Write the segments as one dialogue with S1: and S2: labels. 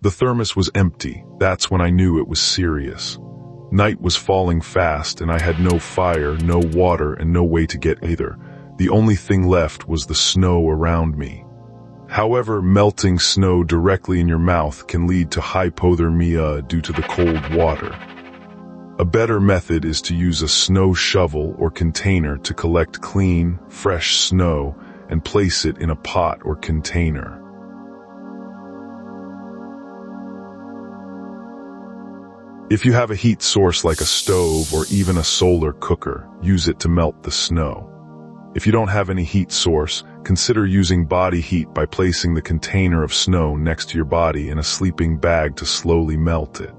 S1: The thermos was empty. That's when I knew it was serious. Night was falling fast, and I had no fire, no water, and no way to get either. The only thing left was the snow around me. However, melting snow directly in your mouth can lead to hypothermia due to the cold water. A better method is to use a snow shovel or container to collect clean, fresh snow and place it in a pot or container. If you have a heat source like a stove or even a solar cooker, use it to melt the snow. If you don't have any heat source, consider using body heat by placing the container of snow next to your body in a sleeping bag to slowly melt it.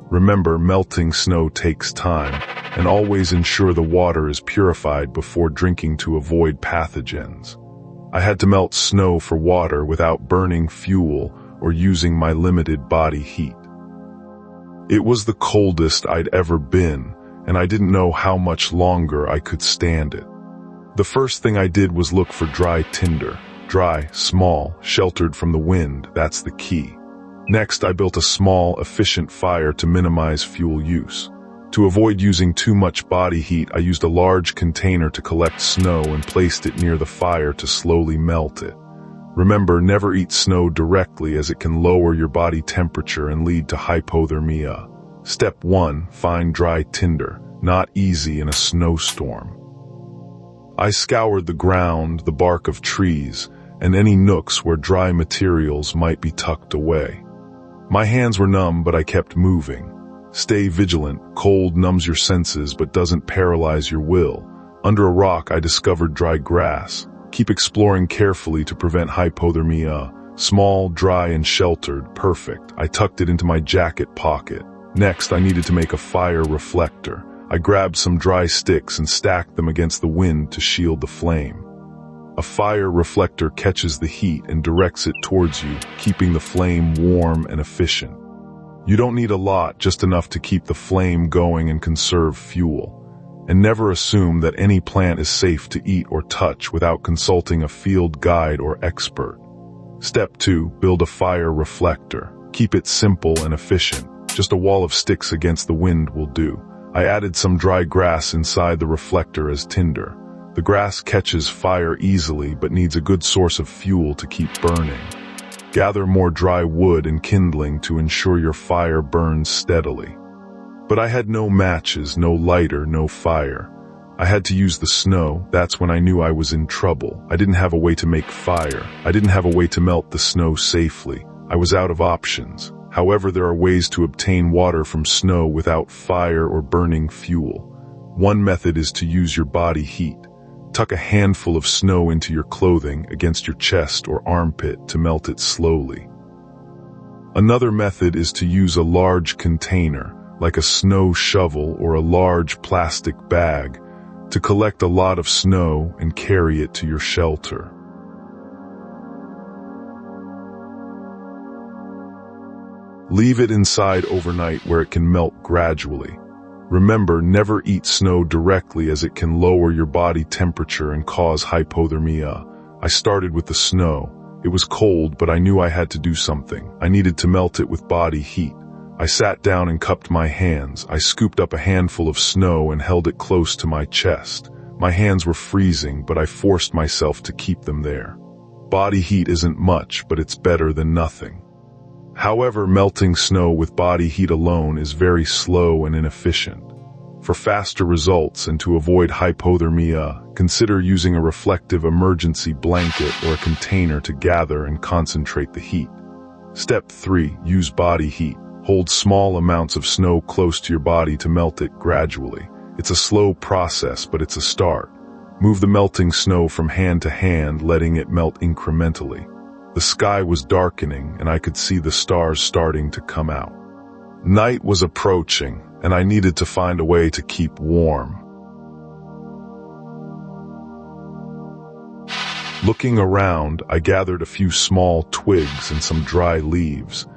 S1: Remember, melting snow takes time, and always ensure the water is purified before drinking to avoid pathogens. I had to melt snow for water without burning fuel or using my limited body heat. It was the coldest I'd ever been, and I didn't know how much longer I could stand it. The first thing I did was look for dry tinder. Dry, small, sheltered from the wind, that's the key. Next, I built a small, efficient fire to minimize fuel use. To avoid using too much body heat, I used a large container to collect snow and placed it near the fire to slowly melt it. Remember, never eat snow directly as it can lower your body temperature and lead to hypothermia. Step 1. Find dry tinder. Not easy in a snowstorm. I scoured the ground, the bark of trees, and any nooks where dry materials might be tucked away. My hands were numb, but I kept moving. Stay vigilant. Cold numbs your senses but doesn't paralyze your will. Under a rock, I discovered dry grass. Keep exploring carefully to prevent hypothermia. Small, dry, and sheltered. Perfect. I tucked it into my jacket pocket. Next, I needed to make a fire reflector. I grabbed some dry sticks and stacked them against the wind to shield the flame. A fire reflector catches the heat and directs it towards you, keeping the flame warm and efficient. You don't need a lot, just enough to keep the flame going and conserve fuel. And never assume that any plant is safe to eat or touch without consulting a field guide or expert. Step 2. Build a fire reflector. Keep it simple and efficient. Just a wall of sticks against the wind will do. I added some dry grass inside the reflector as tinder. The grass catches fire easily but needs a good source of fuel to keep burning. Gather more dry wood and kindling to ensure your fire burns steadily. But I had no matches, no lighter, no fire. I had to use the snow. That's when I knew I was in trouble. I didn't have a way to make fire. I didn't have a way to melt the snow safely. I was out of options. However, there are ways to obtain water from snow without fire or burning fuel. One method is to use your body heat. Tuck a handful of snow into your clothing against your chest or armpit to melt it slowly. Another method is to use a large container, like a snow shovel or a large plastic bag, to collect a lot of snow and carry it to your shelter. Leave it inside overnight where it can melt gradually. Remember, never eat snow directly as it can lower your body temperature and cause hypothermia. I started with the snow. It was cold, but I knew I had to do something. I needed to melt it with body heat. I sat down and cupped my hands. I scooped up a handful of snow and held it close to my chest. My hands were freezing, but I forced myself to keep them there. Body heat isn't much, but it's better than nothing. However, melting snow with body heat alone is very slow and inefficient. For faster results and to avoid hypothermia, consider using a reflective emergency blanket or a container to gather and concentrate the heat. Step 3. Use body heat. Hold small amounts of snow close to your body to melt it gradually. It's a slow process, but it's a start. Move the melting snow from hand to hand, letting it melt incrementally. The sky was darkening, and I could see the stars starting to come out. Night was approaching, and I needed to find a way to keep warm. Looking around, I gathered a few small twigs and some dry leaves,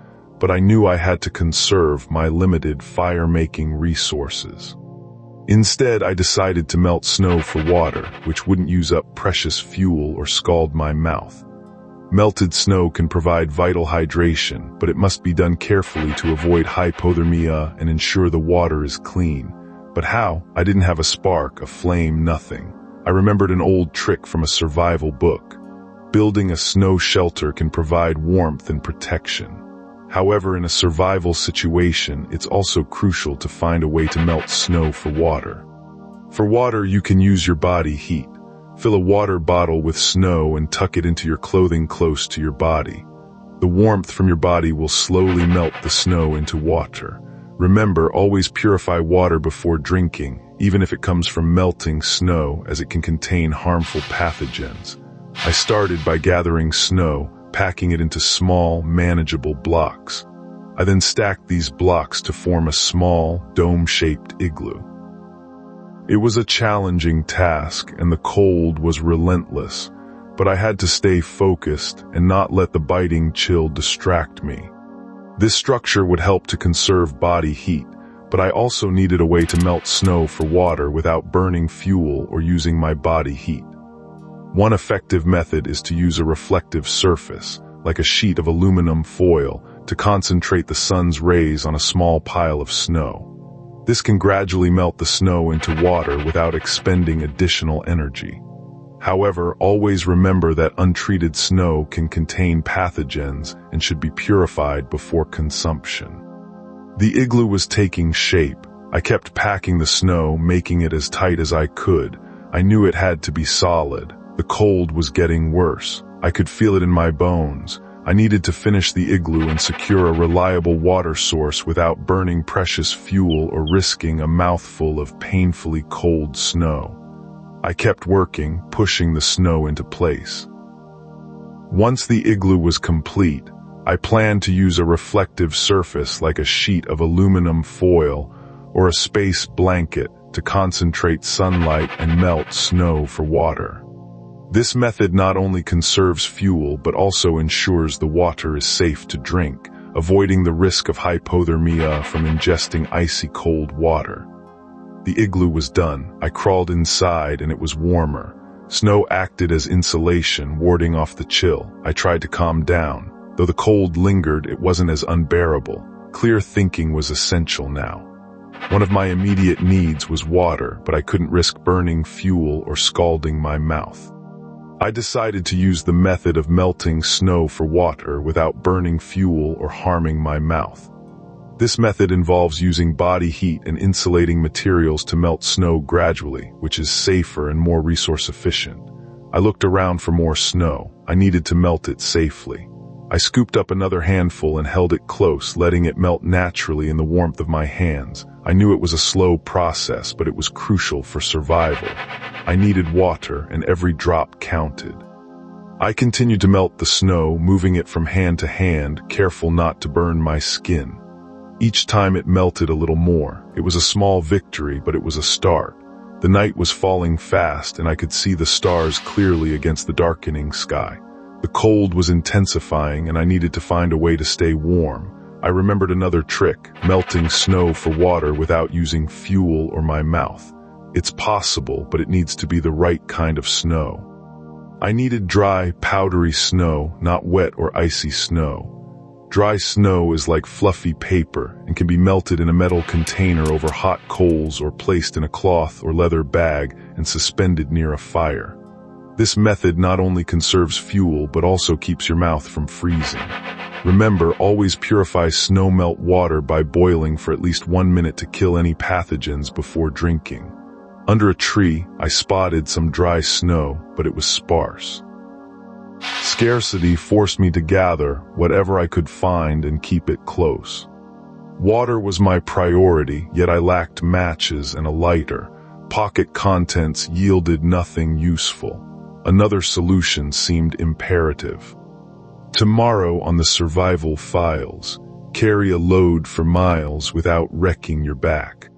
S1: but I knew I had to conserve my limited fire-making resources. Instead, I decided to melt snow for water, which wouldn't use up precious fuel or scald my mouth. Melted snow can provide vital hydration, but it must be done carefully to avoid hypothermia and ensure the water is clean. But how? I didn't have a spark, a flame, nothing. I remembered an old trick from a survival book. Building a snow shelter can provide warmth and protection. However, in a survival situation, it's also crucial to find a way to melt snow for water. For water, you can use your body heat. Fill a water bottle with snow and tuck it into your clothing close to your body. The warmth from your body will slowly melt the snow into water. Remember, always purify water before drinking, even if it comes from melting snow, as it can contain harmful pathogens. I started by gathering snow, packing it into small, manageable blocks. I then stacked these blocks to form a small, dome-shaped igloo. It was a challenging task, and the cold was relentless, but I had to stay focused and not let the biting chill distract me. This structure would help to conserve body heat, but I also needed a way to melt snow for water without burning fuel or using my body heat. One effective method is to use a reflective surface, like a sheet of aluminum foil, to concentrate the sun's rays on a small pile of snow. This can gradually melt the snow into water without expending additional energy. However, always remember that untreated snow can contain pathogens and should be purified before consumption. The igloo was taking shape. I kept packing the snow, making it as tight as I could. I knew it had to be solid. The cold was getting worse. I could feel it in my bones. I needed to finish the igloo and secure a reliable water source without burning precious fuel or risking a mouthful of painfully cold snow. I kept working, pushing the snow into place. Once the igloo was complete, I planned to use a reflective surface like a sheet of aluminum foil or a space blanket to concentrate sunlight and melt snow for water. This method not only conserves fuel but also ensures the water is safe to drink, avoiding the risk of hypothermia from ingesting icy cold water. The igloo was done. I crawled inside and it was warmer. Snow acted as insulation, warding off the chill. I tried to calm down. Though the cold lingered, it wasn't as unbearable. Clear thinking was essential now. One of my immediate needs was water, but I couldn't risk burning fuel or scalding my mouth. I decided to use the method of melting snow for water without burning fuel or harming my mouth. This method involves using body heat and insulating materials to melt snow gradually, which is safer and more resource efficient. I looked around for more snow. I needed to melt it safely. I scooped up another handful and held it close, letting it melt naturally in the warmth of my hands. I knew it was a slow process, but it was crucial for survival. I needed water, and every drop counted. I continued to melt the snow, moving it from hand to hand, careful not to burn my skin. Each time it melted a little more. It was a small victory, but it was a start. The night was falling fast, and I could see the stars clearly against the darkening sky. The cold was intensifying, and I needed to find a way to stay warm. I remembered another trick, melting snow for water without using fuel or my mouth. It's possible, but it needs to be the right kind of snow. I needed dry, powdery snow, not wet or icy snow. Dry snow is like fluffy paper and can be melted in a metal container over hot coals or placed in a cloth or leather bag and suspended near a fire. This method not only conserves fuel but also keeps your mouth from freezing. Remember, always purify snow melt water by boiling for at least 1 minute to kill any pathogens before drinking. Under a tree, I spotted some dry snow, but it was sparse. Scarcity forced me to gather whatever I could find and keep it close. Water was my priority, yet I lacked matches and a lighter. Pocket contents yielded nothing useful. Another solution seemed imperative. Tomorrow on the survival files, carry a load for miles without wrecking your back.